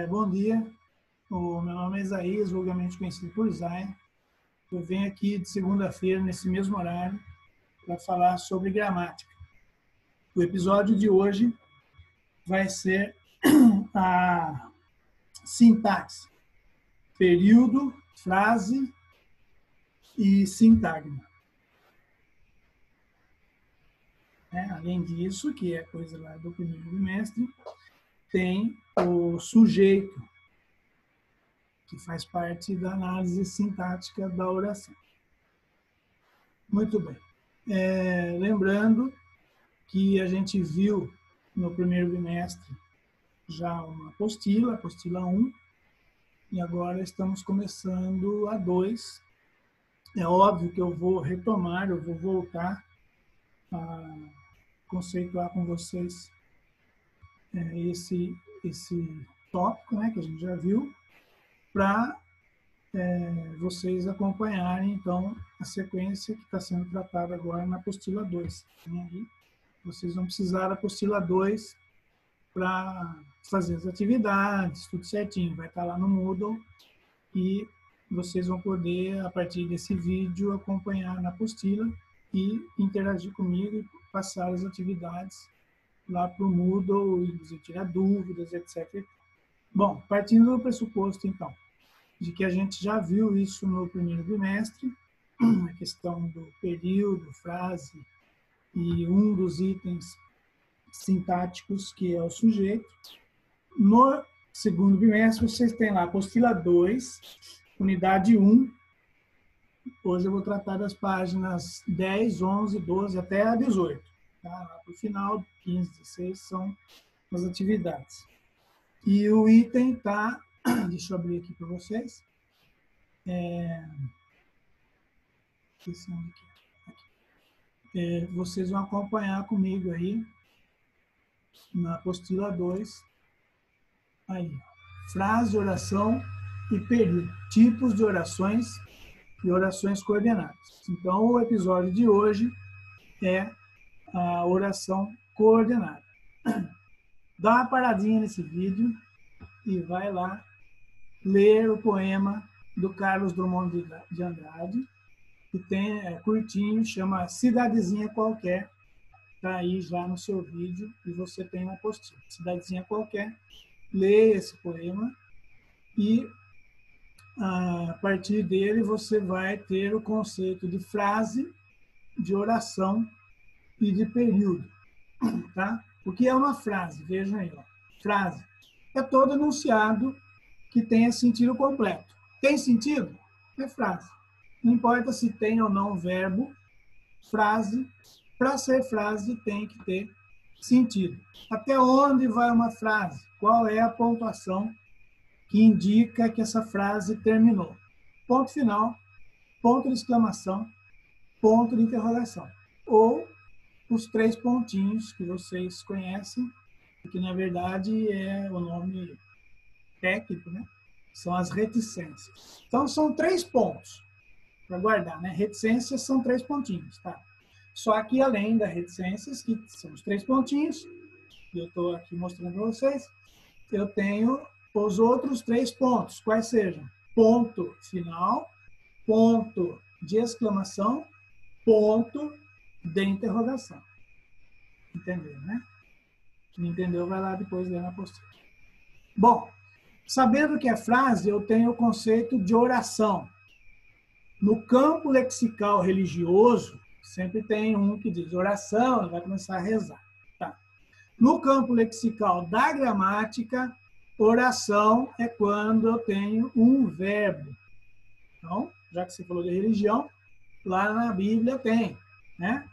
Bom dia, o meu nome é Isaías, vulgarmente conhecido por Zay. Eu venho aqui de segunda-feira, nesse mesmo horário, para falar sobre gramática. O episódio de hoje vai ser a sintaxe, período, frase e sintagma. Além disso, que é coisa lá do primeiro bimestre, tem o sujeito, que faz parte da análise sintática da oração. Muito bem. Lembrando que a gente viu no primeiro bimestre já uma apostila, apostila 1, e agora estamos começando a 2. É óbvio que eu vou retomar, eu vou voltar a conceituar com vocês esse tópico, né, que a gente já viu, para vocês acompanharem, então, a sequência que está sendo tratada agora na apostila 2. E aí, vocês vão precisar da apostila 2 para fazer as atividades, tudo certinho. Vai estar lá no Moodle e vocês vão poder, a partir desse vídeo, acompanhar na apostila e interagir comigo e passar as atividades lá para o Moodle, e tirar dúvidas, etc. Bom, partindo do pressuposto, então, de que a gente já viu isso no primeiro bimestre, a questão do período, frase e um dos itens sintáticos, que é o sujeito. No segundo bimestre, vocês têm lá a apostila 2, unidade 1. Hoje eu vou tratar das páginas 10, 11, 12 até a 18. Tá? Lá para o final, 15, 16 são as atividades. E o item está... Deixa eu abrir aqui para vocês. Vocês vão acompanhar comigo aí na apostila 2. Aí, frase, oração e período. Tipos de orações e orações coordenadas. Então, o episódio de hoje é a oração coordenada. Dá uma paradinha nesse vídeo e vai lá ler o poema do Carlos Drummond de Andrade, que tem curtinho, chama Cidadezinha Qualquer. Está aí já no seu vídeo e você tem na apostila. Cidadezinha Qualquer. Leia esse poema e, a partir dele, você vai ter o conceito de frase, de oração e de período. Tá? O que é uma frase? Vejam aí. Ó. Frase é todo enunciado que tenha sentido completo. Tem sentido? É frase. Não importa se tem ou não verbo, frase, para ser frase tem que ter sentido. Até onde vai uma frase? Qual é a pontuação que indica que essa frase terminou? Ponto final, ponto de exclamação, ponto de interrogação. Ou os 3 pontinhos que vocês conhecem, que na verdade é o nome técnico, né? São as reticências. Então, são 3 pontos para guardar, né? Reticências são 3 pontinhos, tá? Só que, além das reticências, que são os 3 pontinhos, que eu estou aqui mostrando para vocês, eu tenho os outros 3 pontos, quais sejam? Ponto final, ponto de exclamação, ponto de interrogação. Entendeu, né? Quem entendeu, vai lá depois ler na apostila. Bom, sabendo que é frase, eu tenho o conceito de oração. No campo lexical religioso, sempre tem um que diz oração, ele vai começar a rezar. Tá? No campo lexical da gramática, oração é quando eu tenho um verbo. Então, já que você falou de religião, lá na Bíblia tem, né?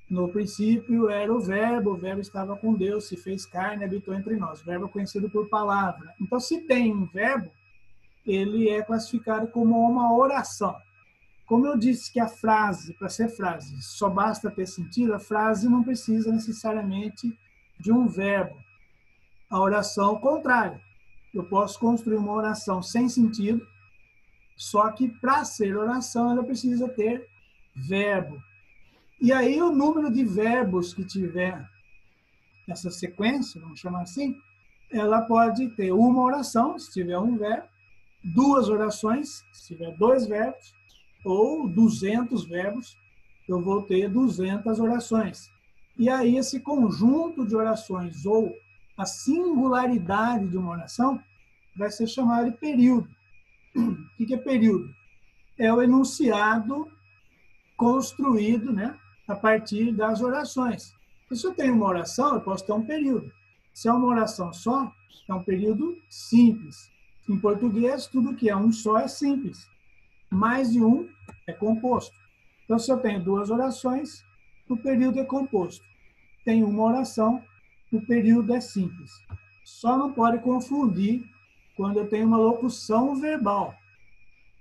No princípio era o verbo estava com Deus, se fez carne, habitou entre nós. O verbo é conhecido por palavra. Então, se tem um verbo, ele é classificado como uma oração. Como eu disse que a frase, para ser frase, só basta ter sentido, a frase não precisa necessariamente de um verbo. A oração, ao contrário. Eu posso construir uma oração sem sentido, só que para ser oração ela precisa ter verbo. E aí o número de verbos que tiver essa sequência, vamos chamar assim, ela pode ter uma oração, se tiver um verbo, duas orações, se tiver dois verbos, ou 200 verbos, eu vou ter 200 orações. E aí esse conjunto de orações, ou a singularidade de uma oração, vai ser chamado de período. O que é período? É o enunciado construído, né, a partir das orações. E se eu tenho uma oração, eu posso ter um período. Se é uma oração só, é um período simples. Em português, tudo que é um só é simples. Mais de um é composto. Então, se eu tenho duas orações, o período é composto. Tem uma oração, o período é simples. Só não pode confundir quando eu tenho uma locução verbal.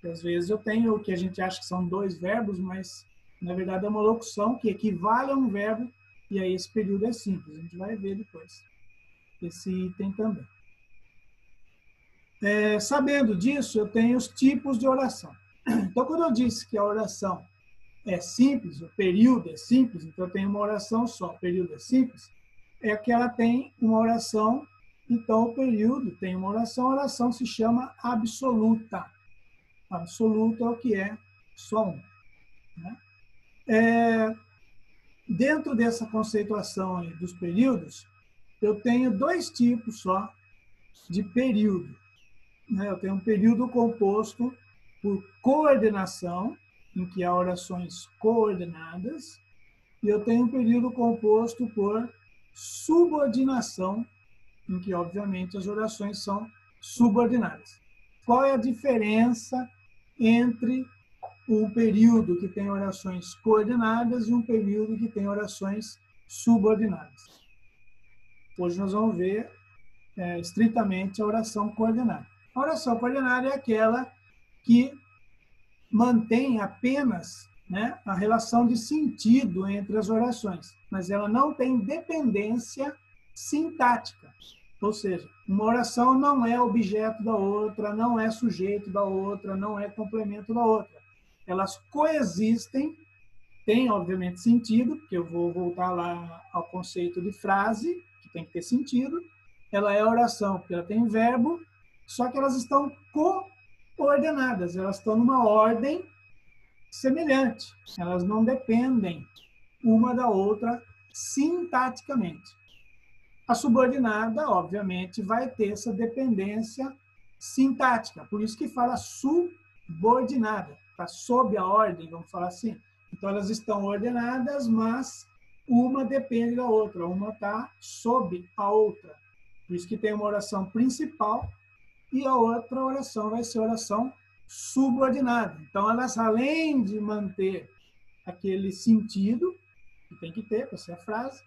Às vezes eu tenho o que a gente acha que são dois verbos, mas na verdade é uma locução que equivale a um verbo, e aí esse período é simples. A gente vai ver depois esse item também. Sabendo disso, eu tenho os tipos de oração. Então, quando eu disse que a oração é simples, o período é simples, então eu tenho uma oração só, o período é simples, é que ela tem uma oração, então o período tem uma oração, a oração se chama absoluta. Absoluta é o que é só um. Né? Dentro dessa conceituação aí dos períodos, eu tenho dois tipos só de período. Né? Eu tenho um período composto por coordenação, em que há orações coordenadas, e eu tenho um período composto por subordinação, em que, obviamente, as orações são subordinadas. Qual é a diferença entre um período que tem orações coordenadas e um período que tem orações subordinadas? Hoje nós vamos ver estritamente a oração coordenada. A oração coordenada é aquela que mantém apenas, né, a relação de sentido entre as orações, mas ela não tem dependência sintática. Ou seja, uma oração não é objeto da outra, não é sujeito da outra, não é complemento da outra. Elas coexistem, têm, obviamente, sentido, porque eu vou voltar lá ao conceito de frase, que tem que ter sentido. Ela é oração, porque ela tem verbo, só que elas estão coordenadas, elas estão numa ordem semelhante. Elas não dependem uma da outra sintaticamente. A subordinada, obviamente, vai ter essa dependência sintática, por isso que fala subordinada, está sob a ordem, vamos falar assim. Então, elas estão ordenadas, mas uma depende da outra, uma está sob a outra. Por isso que tem uma oração principal e a outra oração vai ser oração subordinada. Então, elas, além de manter aquele sentido, que tem que ter para ser a frase,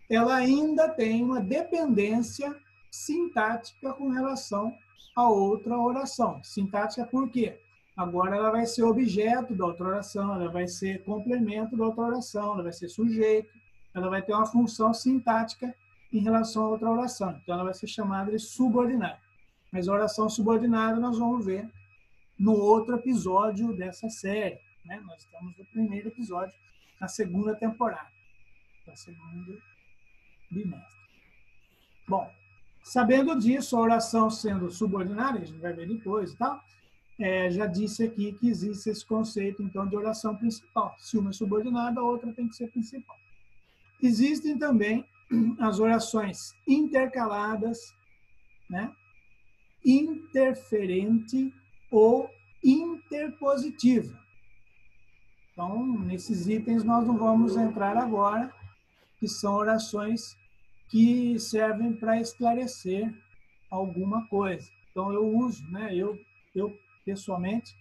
ela ainda tem uma dependência sintática com relação a outra oração. Sintática por quê? Agora ela vai ser objeto da outra oração, ela vai ser complemento da outra oração, ela vai ser sujeito, ela vai ter uma função sintática em relação a outra oração. Então, ela vai ser chamada de subordinada. Mas a oração subordinada nós vamos ver no outro episódio dessa série. Né? Nós estamos no primeiro episódio da segunda temporada, da segunda bimestre. Bom, sabendo disso, a oração sendo subordinada, a gente vai ver depois e tal, já disse aqui que existe esse conceito, então, de oração principal. Se uma é subordinada, a outra tem que ser principal. Existem também as orações intercaladas, né? Interferente ou interpositiva. Então, nesses itens nós não vamos entrar agora, que são orações que servem para esclarecer alguma coisa. Então, eu uso, né? Eu pessoalmente,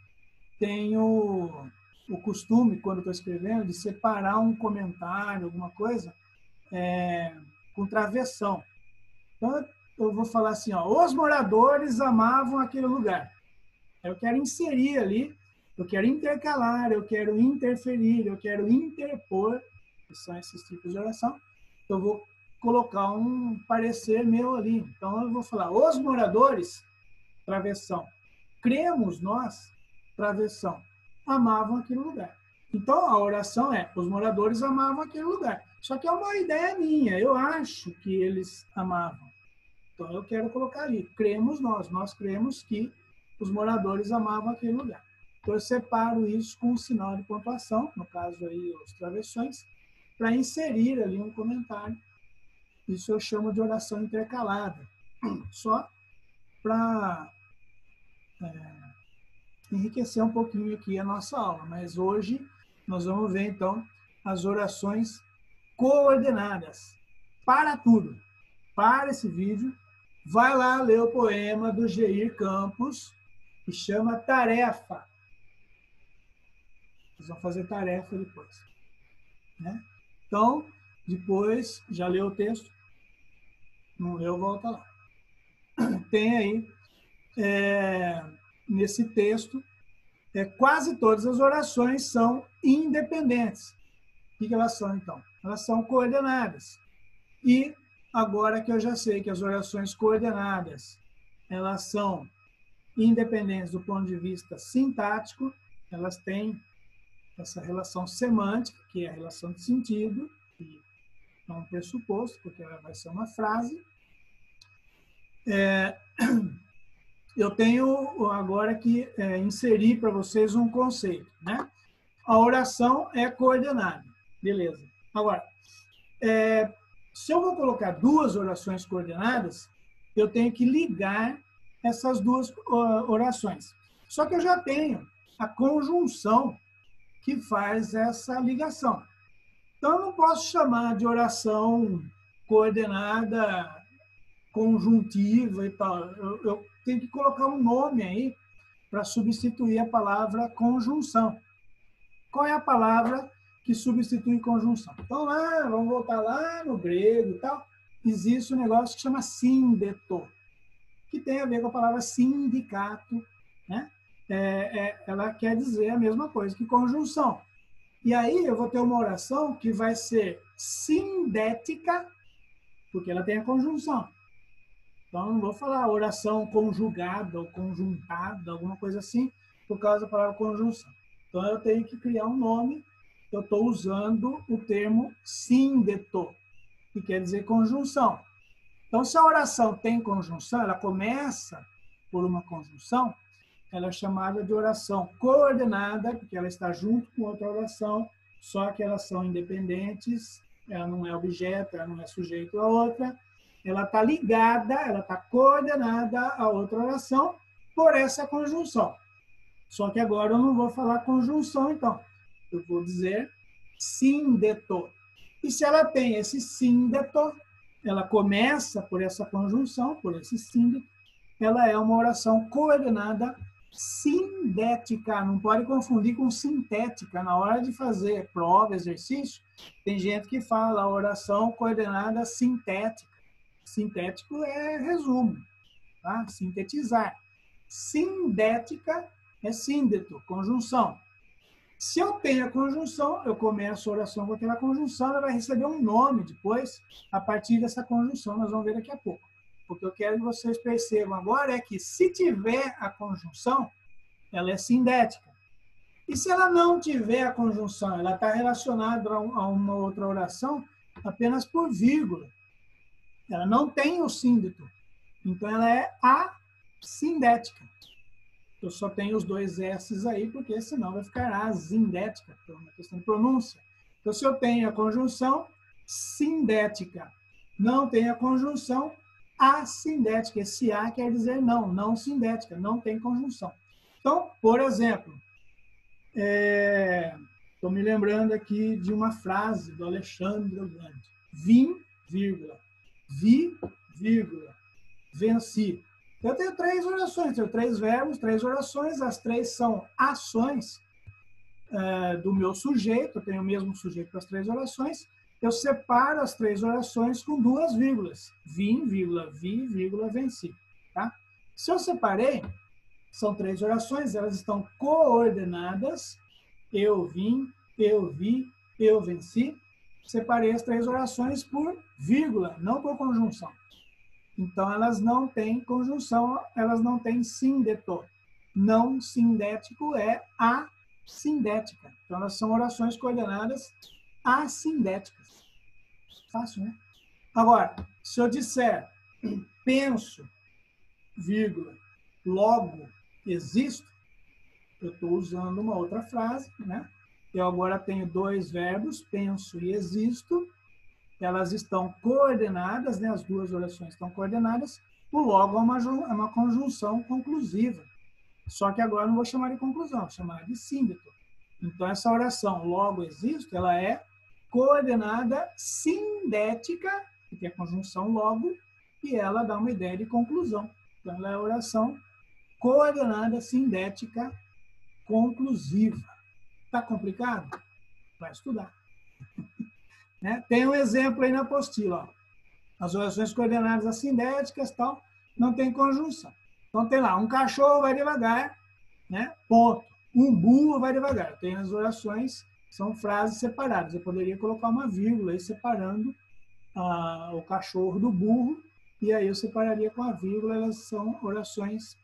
tenho o costume, quando estou escrevendo, de separar um comentário, alguma coisa, com travessão. Então, eu vou falar assim, ó, os moradores amavam aquele lugar. Eu quero inserir ali, eu quero intercalar, eu quero interferir, eu quero interpor, que são esses tipos de oração. Eu vou colocar um parecer meu ali. Então, eu vou falar, os moradores, travessão, cremos nós, travessão, amavam aquele lugar. Então, a oração é, os moradores amavam aquele lugar. Só que é uma ideia minha, eu acho que eles amavam. Então, eu quero colocar ali, cremos nós cremos que os moradores amavam aquele lugar. Então, eu separo isso com um sinal de pontuação, no caso aí, os travessões, para inserir ali um comentário. Isso eu chamo de oração intercalada. Só para enriquecer um pouquinho aqui a nossa aula. Mas hoje nós vamos ver, então, as orações coordenadas. Para tudo. Para esse vídeo, vai lá ler o poema do Geir Campos, que chama Tarefa. Vocês vão fazer tarefa depois. Né? Então, depois, já leu o texto? Não leu, volta lá. Tem aí, nesse texto, quase todas as orações são independentes. O que elas são, então? Elas são coordenadas. E agora que eu já sei que as orações coordenadas, elas são independentes do ponto de vista sintático, elas têm essa relação semântica, que é a relação de sentido, que é um pressuposto, porque ela vai ser uma frase. Eu tenho agora que inserir para vocês um conceito, né? A oração é coordenada, beleza. Agora, se eu vou colocar duas orações coordenadas, eu tenho que ligar essas duas orações. Só que eu já tenho a conjunção que faz essa ligação. Então, eu não posso chamar de oração coordenada conjuntiva e tal. Eu tenho que colocar um nome aí para substituir a palavra conjunção. Qual é a palavra que substitui conjunção? Então, vamos voltar lá no grego e tal. Existe um negócio que chama síndeto, que tem a ver com a palavra sindicato, né? Ela quer dizer a mesma coisa que conjunção. E aí eu vou ter uma oração que vai ser sindética, porque ela tem a conjunção. Então, eu não vou falar oração conjugada ou conjuntada, alguma coisa assim, por causa da palavra conjunção. Então, eu tenho que criar um nome. Eu estou usando o termo síndeto, que quer dizer conjunção. Então, se a oração tem conjunção, ela começa por uma conjunção, ela é chamada de oração coordenada, porque ela está junto com outra oração, só que elas são independentes, ela não é objeto, ela não é sujeito a outra, ela está ligada, ela está coordenada a outra oração por essa conjunção. Só que agora eu não vou falar conjunção, então. Eu vou dizer síndeto. E se ela tem esse síndeto, ela começa por essa conjunção, por esse síndeto, ela é uma oração coordenada sindética. Não pode confundir com sintética. Na hora de fazer prova, exercício, tem gente que fala oração coordenada sintética. Sintético é resumo, tá? Sintetizar. Sindética é síndeto, conjunção. Se eu tenho a conjunção, eu começo a oração com aquela conjunção, ela vai receber um nome depois, a partir dessa conjunção, nós vamos ver daqui a pouco. O que eu quero que vocês percebam agora é que, se tiver a conjunção, ela é sindética. E se ela não tiver a conjunção, ela está relacionada a uma outra oração apenas por vírgula. Ela não tem o síndeto. Então, ela é assindética. Eu só tenho os dois S's aí, porque senão vai ficar asindética, por uma questão de pronúncia. Então, se eu tenho a conjunção sindética, não tenho a conjunção assindética. Esse A quer dizer não, não sindética, não tem conjunção. Então, por exemplo, estou me lembrando aqui de uma frase do Alexandre o Grande. Vim, vírgula, vi, vírgula, venci. Eu tenho três orações, tenho três verbos, três orações, as três são ações do meu sujeito, eu tenho o mesmo sujeito para as três orações, eu separo as três orações com duas vírgulas. Vim, vírgula, vi, vírgula, venci. Tá? Se eu separei, são três orações, elas estão coordenadas, eu vim, eu vi, eu venci. Separei as três orações por vírgula, não por conjunção. Então, elas não têm conjunção, elas não têm síndeto. Não sindético é assindética. Então, elas são orações coordenadas assindéticas. Fácil, né? Agora, se eu disser penso, vírgula, logo existo, eu estou usando uma outra frase, né? Eu agora tenho dois verbos, penso e existo, elas estão coordenadas, né? As duas orações estão coordenadas, o logo é uma conjunção conclusiva. Só que agora eu não vou chamar de conclusão, vou chamar de símbito. Então, essa oração, logo existo, ela é coordenada sindética, que tem a conjunção logo, e ela dá uma ideia de conclusão. Então, ela é a oração coordenada sindética conclusiva. Está complicado? Vai estudar. Né? Tem um exemplo aí na apostila. Ó. As orações coordenadas assindéticas tal, não tem conjunção. Então, tem lá, um cachorro vai devagar, né? Ponto. Um burro vai devagar. Tem as orações, são frases separadas. Eu poderia colocar uma vírgula aí separando o cachorro do burro, e aí eu separaria com a vírgula, elas são orações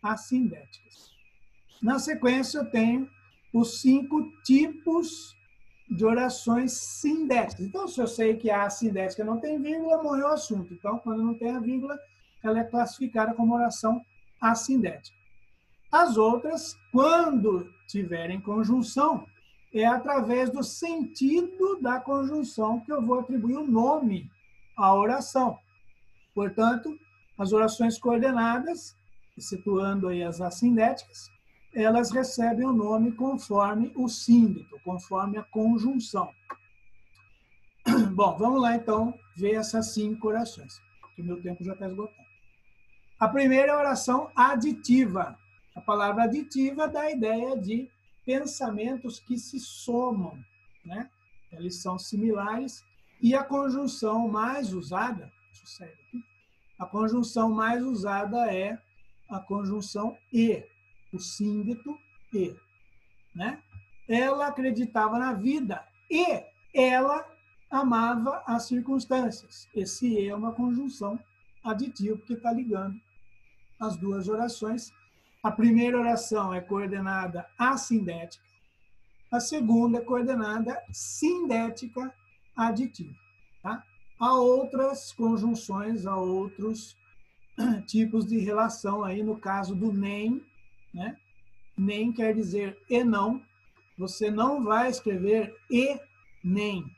assindéticas. Na sequência, eu tenho os 5 tipos de orações sindéticas. Então, se eu sei que a assindética não tem vírgula, morreu o assunto. Então, quando não tem a vírgula, ela é classificada como oração assindética. As outras, quando tiverem conjunção, é através do sentido da conjunção que eu vou atribuir o nome à oração. Portanto, as orações coordenadas, situando aí as assindéticas, elas recebem o nome conforme o símbito, conforme a conjunção. Bom, vamos lá então ver essas 5 orações, porque o meu tempo já está esgotando. A primeira é a oração aditiva. A palavra aditiva dá a ideia de pensamentos que se somam, né? Eles são similares, e a conjunção mais usada, deixa eu sair aqui, a conjunção mais usada é a conjunção e, o símbito e, né? Ela acreditava na vida e ela amava as circunstâncias. Esse e é uma conjunção aditiva, porque está ligando as duas orações. A primeira oração é coordenada assindética, a segunda é coordenada sindética aditiva. Tá? Há outras conjunções, há outros tipos de relação aí, no caso do nem, né? Nem quer dizer e não. Você não vai escrever e nem.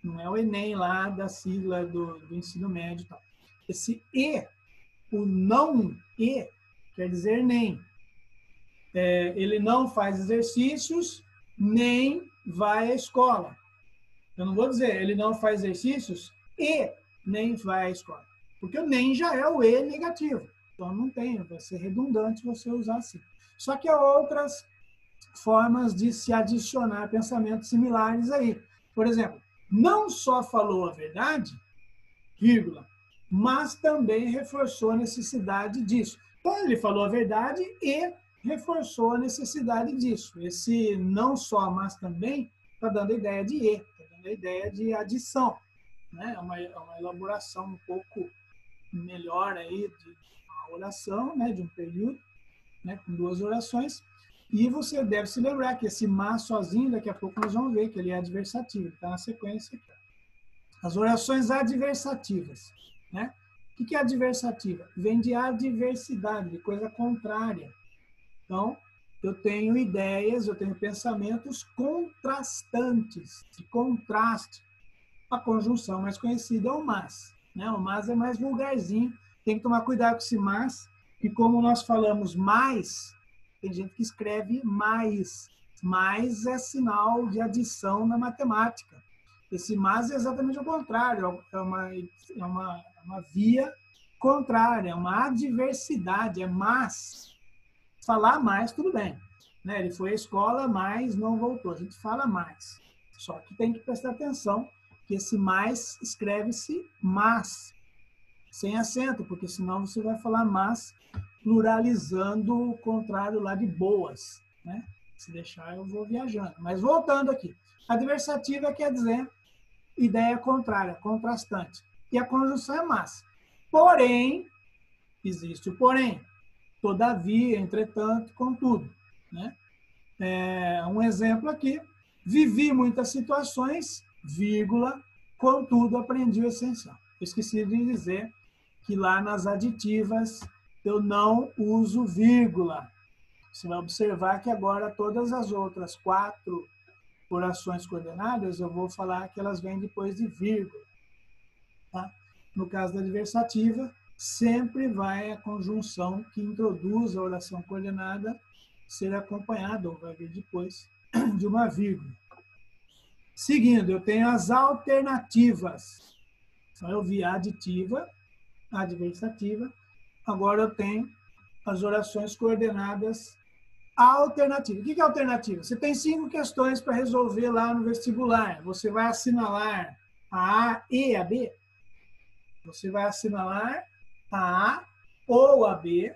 Não é o Enem lá da sigla do ensino médio. Tal. Esse e, o não e, quer dizer nem. Ele não faz exercícios, nem vai à escola. Eu não vou dizer, ele não faz exercícios e nem vai à escola. Porque o nem já é o e negativo. Então não tem, vai ser redundante você usar assim. Só que há outras formas de se adicionar pensamentos similares aí. Por exemplo, não só falou a verdade, vírgula, mas também reforçou a necessidade disso. Então, ele falou a verdade e reforçou a necessidade disso. Esse não só, mas também, está dando a ideia de e, está dando a ideia de adição. Né? É uma elaboração um pouco melhor aí de uma oração, né? De um período, né? Com 2 orações. E você deve se lembrar que esse mas sozinho, daqui a pouco nós vamos ver que ele é adversativo, está na sequência aqui. As orações adversativas. Né? O que é adversativa? Vem de adversidade, de coisa contrária. Então, eu tenho ideias, eu tenho pensamentos contrastantes, de contraste. A conjunção mais conhecida é o mas. Né? O mas é mais vulgarzinho, tem que tomar cuidado com esse mas, e como nós falamos mais, tem gente que escreve mais. Mais é sinal de adição na matemática. Esse mas é exatamente o contrário, é uma via contrária, é uma adversidade, é mas. Falar mais, tudo bem. Né? Ele foi à escola, mas não voltou. A gente fala mais. Só que tem que prestar atenção que esse mais escreve-se mas, sem acento, porque senão você vai falar mas pluralizando o contrário lá de boas. Né? Se deixar, eu vou viajando. Mas voltando aqui. Adversativa quer dizer ideia contrária, contrastante. E a conjunção é mas. Porém, existe o porém. Todavia, entretanto, contudo. Né? Um exemplo aqui. Vivi muitas situações, vírgula, contudo, aprendi o essencial. Esqueci de dizer que lá nas aditivas eu não uso vírgula. Você vai observar que agora todas as outras 4 orações coordenadas, eu vou falar que elas vêm depois de vírgula. Tá? No caso da adversativa, sempre vai a conjunção que introduz a oração coordenada ser acompanhada, ou vai vir depois, de uma vírgula. Seguindo, eu tenho as alternativas. Então, eu vi a aditiva, a adversativa. Agora eu tenho as orações coordenadas alternativas. O que é alternativa? Você tem 5 questões para resolver lá no vestibular. Você vai assinalar a A e a B. Você vai assinalar a A ou a B,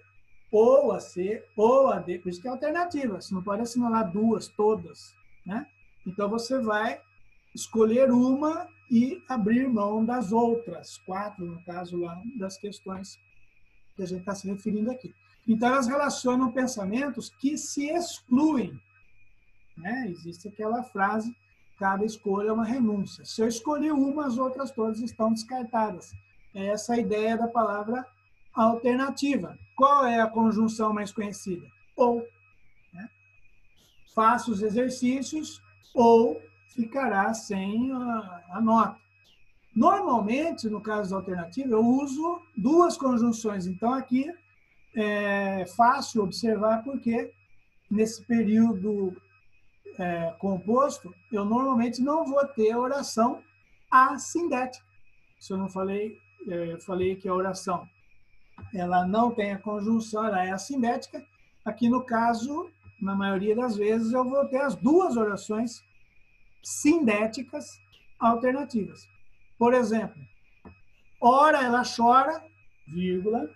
ou a C, ou a D. Por isso que é alternativa. Você não pode assinalar 2, todas. Né? Então, você vai escolher uma e abrir mão das outras 4, no caso lá, das questões que a gente está se referindo aqui. Então, elas relacionam pensamentos que se excluem. Né? Existe aquela frase, cada escolha é uma renúncia. Se eu escolhi uma, as outras todas estão descartadas. É essa a ideia da palavra alternativa. Qual é a conjunção mais conhecida? Ou. Né? Faça os exercícios ou ficará sem a nota. Normalmente, no caso da alternativa, eu uso 2 conjunções. Então, aqui é fácil observar porque nesse período composto, eu normalmente não vou ter a oração assindética. Se eu não falei, eu falei que a oração ela não tem a conjunção, ela é assindética. Aqui, no caso, na maioria das vezes, eu vou ter as 2 orações sindéticas alternativas. Por exemplo, ora ela chora, vírgula,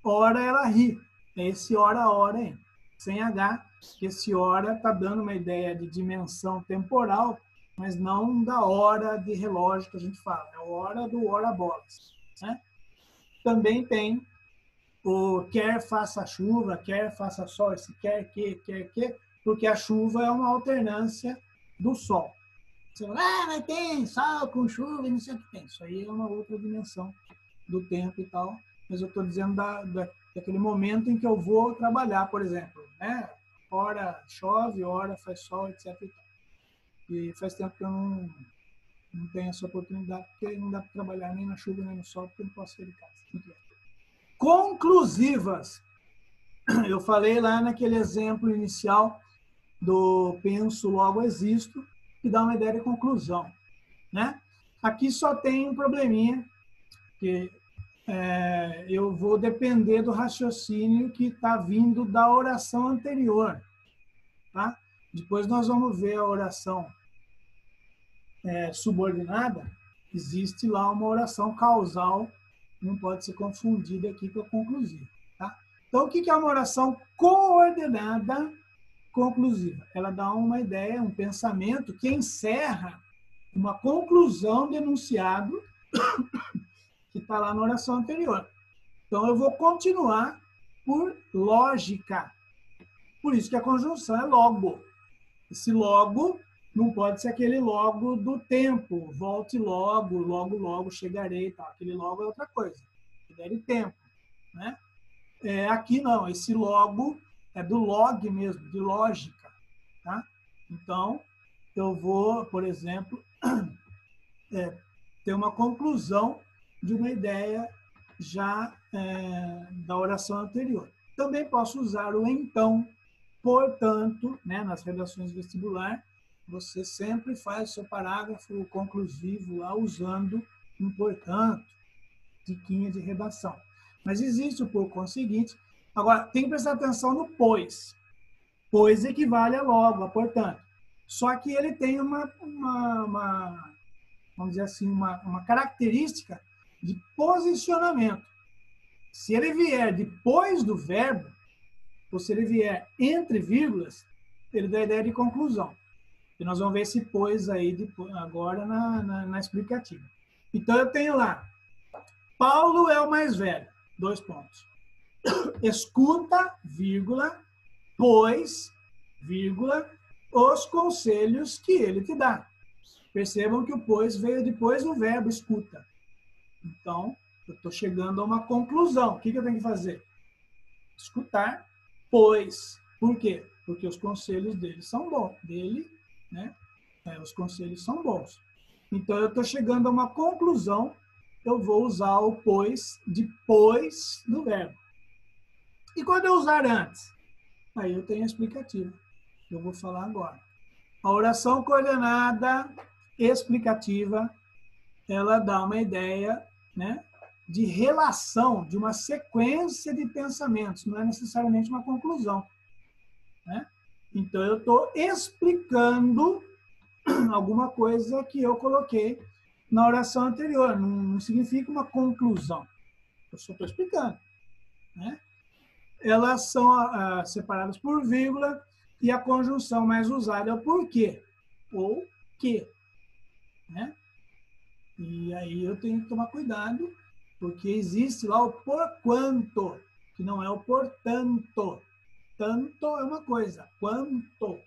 ora ela ri. É esse ora aí, sem H. Esse ora está dando uma ideia de dimensão temporal, mas não da hora de relógio que a gente fala. É a hora do ora-bolas. Né? Também tem o quer faça chuva, quer faça sol, esse quer que, porque a chuva é uma alternância do sol. Você fala, mas tem sol com chuva e não sei o que tem. Isso aí é uma outra dimensão do tempo e tal. Mas eu estou dizendo daquele momento em que eu vou trabalhar, por exemplo. Né? Hora chove, hora faz sol, etc. E faz tempo que eu não tenho essa oportunidade, porque não dá para trabalhar nem na chuva nem no sol, porque eu não posso sair de casa. Conclusivas. Eu falei lá naquele exemplo inicial do penso, logo existo, que dá uma ideia de conclusão. Né? Aqui só tem um probleminha, que eu vou depender do raciocínio que está vindo da oração anterior. Tá? Depois nós vamos ver a oração subordinada. Existe lá uma oração causal, não pode ser confundida aqui com a conclusiva. Tá? Então, o que é uma oração coordenada conclusiva? Ela dá uma ideia, um pensamento que encerra uma conclusão do enunciado que está lá na oração anterior. Então, eu vou continuar por lógica. Por isso que a conjunção é logo. Esse logo não pode ser aquele logo do tempo. Volte logo, logo, logo chegarei. Tá? Aquele logo é outra coisa. É de tempo. Né? Aqui não. Esse logo é do log mesmo, de lógica. Tá? Então, eu vou, por exemplo, ter uma conclusão de uma ideia já da oração anterior. Também posso usar o então, portanto, né, nas redações vestibular, você sempre faz o seu parágrafo conclusivo lá usando um portanto, diquinha de redação. Mas existe o por conseguinte. Agora, tem que prestar atenção no pois. Pois equivale a logo, a portanto. Só que ele tem uma vamos dizer assim, uma característica de posicionamento. Se ele vier depois do verbo, ou se ele vier entre vírgulas, ele dá a ideia de conclusão. E nós vamos ver esse pois aí agora na explicativa. Então, eu tenho lá, Paulo é o mais velho, 2 pontos. Escuta, vírgula, pois, vírgula, os conselhos que ele te dá. Percebam que o pois veio depois do verbo escuta. Então, Eu estou chegando a uma conclusão. O que eu tenho que fazer? Escutar, pois. Por quê? Porque os conselhos dele são bons. Né? Os conselhos são bons. Então, eu estou chegando a uma conclusão, eu vou usar o pois depois do verbo. E quando eu usar antes? Aí eu tenho a explicativa. Eu vou falar agora. A oração coordenada explicativa, ela dá uma ideia, né, de relação, de uma sequência de pensamentos, não é necessariamente uma conclusão. Né? Então, eu estou explicando alguma coisa que eu coloquei na oração anterior. Não significa uma conclusão. Eu só estou explicando. Né? Elas são separadas por vírgula e a conjunção mais usada é o porquê ou que. Né? E aí eu tenho que tomar cuidado, porque existe lá o porquanto, que não é o portanto. Tanto é uma coisa, quanto,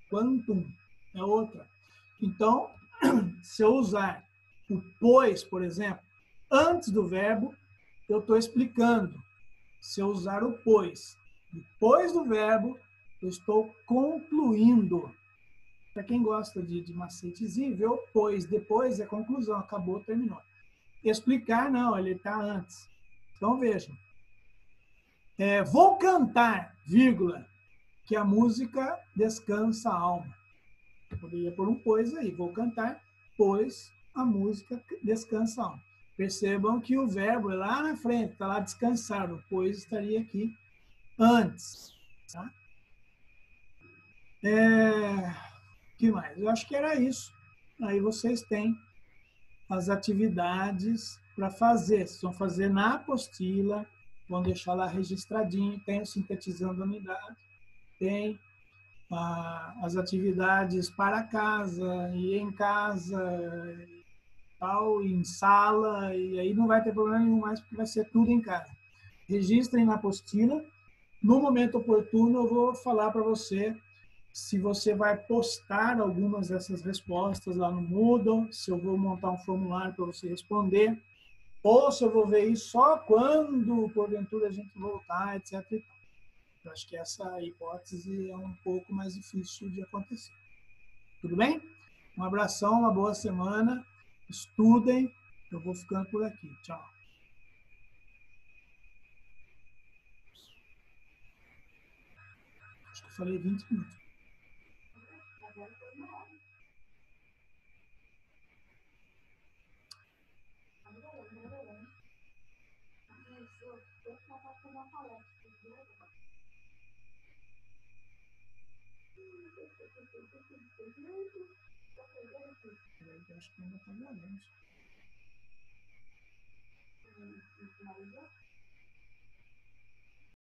quantum é outra. Então, se eu usar o pois, por exemplo, antes do verbo, eu estou explicando. Se eu usar o pois depois do verbo, eu estou concluindo. Para quem gosta de macetezinho, vê o pois, depois é conclusão, acabou, terminou. Explicar, não, ele está antes. Então, vejam. Vou cantar, vírgula, que a música descansa a alma. Eu poderia pôr um pois aí. Vou cantar, pois a música descansa a alma. Percebam que o verbo é lá na frente, está lá descansar. O pois estaria aqui antes. Tá? Que mais? Eu acho que era isso. Aí vocês têm as atividades para fazer. Vocês vão fazer na apostila, vão deixar lá registradinho, tem o sintetizando a unidade, tem as atividades para casa e em casa, tal, em sala, e aí não vai ter problema nenhum mais, porque vai ser tudo em casa. Registrem na apostila. No momento oportuno, eu vou falar para você se você vai postar algumas dessas respostas lá no Moodle, se eu vou montar um formulário para você responder, ou se eu vou ver isso só quando, porventura, a gente voltar, etc. Eu acho que essa hipótese é um pouco mais difícil de acontecer. Tudo bem? Um abração, uma boa semana. Estudem. Eu vou ficando por aqui. Tchau. Acho que eu falei 20 minutos. Eu acho que ainda está gravando.